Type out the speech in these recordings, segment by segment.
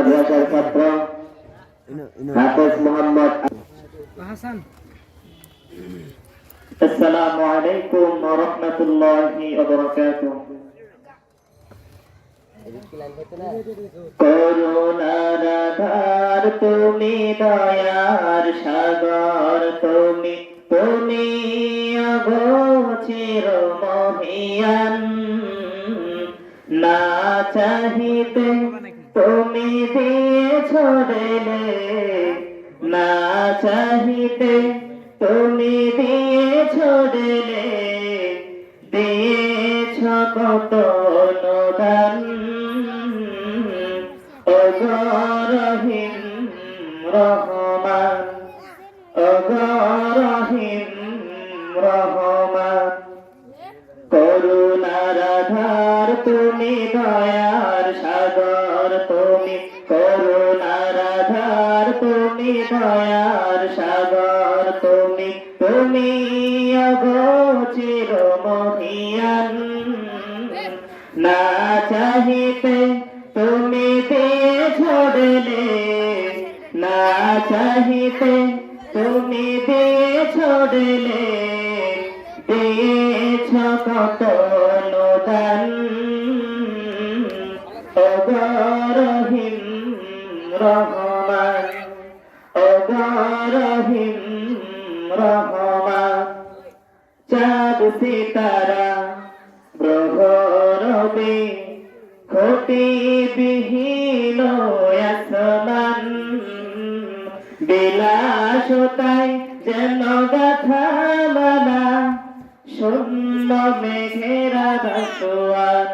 মাদ্রাসার ছাত্র হাফেজ মোহাম্মদ হাসান। আসসালামু আলাইকুম ওয়া রাহমাতুল্লাহি ওয়া বারাকাতুহু। করুণার আধার তুমি, দয়ার সাগর তুমি, তুমি অগোচর মহিয়ান। না চাহিতে তুমি দিয়েছ দিলে, না চাহিতে তুমি দিয়েছ দিলে, দিয়েছ কত অনুদান। ওগো রহিম রহমান, ওগো রহিম রহমান। করুণার আধার তুমি, দয়ার সাগর তুমি, করুণার আধার তুমি, দয়ার সাগর তুমি, তুমি অগোচর মহিয়ান। না চাহিতে তুমি দিয়েছ দিলে, না চাহিতে তুমি দিয়েছ দিলে, দিয়েছ কত অনুদান। ওগো রহিম রহমান, ওগো রহিম রহমান। চাঁদ সিতারা গ্রহ রবি, ক্ষতি বিহীন আসমান। বিলাসতায় যেন গাথা মালা, শূন্য মেঘেরা ভাসোয়ান।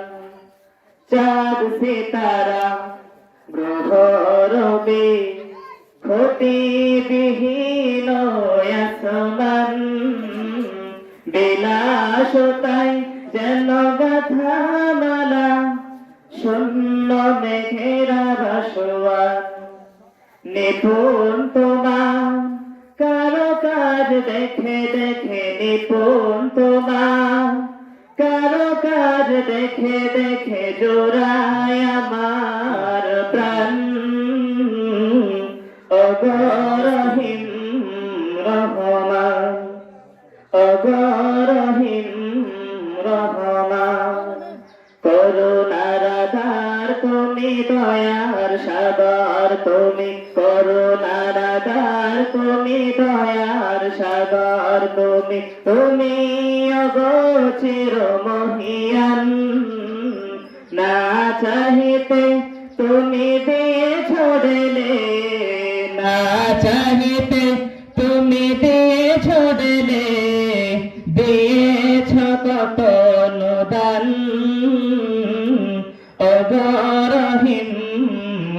চাঁদ সিতারা গ্রহ রবি, ক্ষতি বিহীন আসমান। বিলাসতায় যেন গাথা মালা, শূন্য মেঘেরা ভাসোয়ান। নিপুণ তোমার কারো কাজ দেখে দেখে, নিপুণ তোমার কারো কাজ দেখে দেখে, জোড়ায় আমার প্রাণ। ওগো রহিম রহমান, ওগো রহিম রহমান। করুণার আধার তুমি, দয়ার সাগর তুমি, করুণার আধার তুমি, দয়ার সাগর তুমি, তুমি অগোচর মহিয়ান। না চাহিতে তুমি দিয়েছ দিলে, না চাহিতে তুমি দিয়েছ দিলে, দিয়েছ কত অনুদান। ওগো রহিম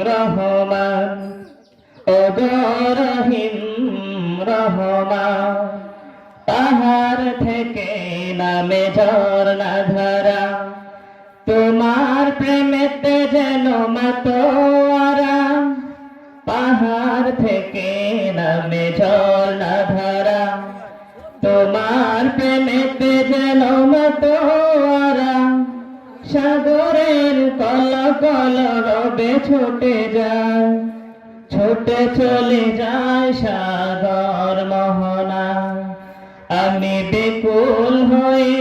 রহমান, ওগো রহিম রহমান। পাহাড় থেকে নামে ঝর্ণা ধারা, তোমার প্রেমেতে যেন মাতোয়ারা। পাহাড় থেকে নামে ঝর্ণা ধারা, তোমার প্রেমেতে যেন মাতোয়ারা। সাগরের কল কল রবে ছুটে যায়, ছুটে চলে যায় সাগর মোহনা। আমি বেকুল হয়ে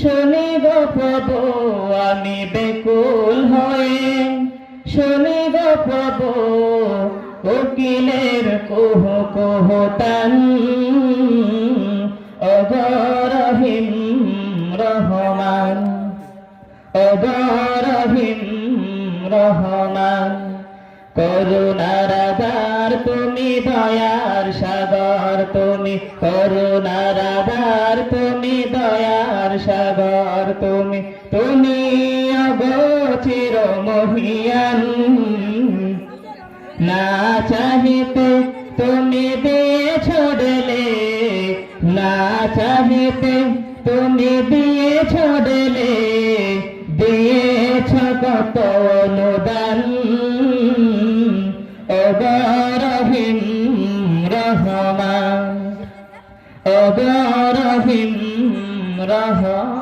শুনি গো প্রভু, আমি বেকুল হয়ে শুনি গো প্রভু, কোকিলের কুহ কুহ টান। ওগো রহিম রহমান, ওগো রহিম রহমান। করুণার আধার তুমি, দয়ার সাগর তুমি, করুণার আধার তুমি, দয়ার সাগর তুমি, তুমি অগোচর মহিয়ান। না চাহিতে তুমি দিয়েছ দিলে, না চাহিতে তুমি দিয়েছ দিলে, দিয়েছ কত অনুদান। ওগো রহিম রহমান, ওগো রহিম রহমান।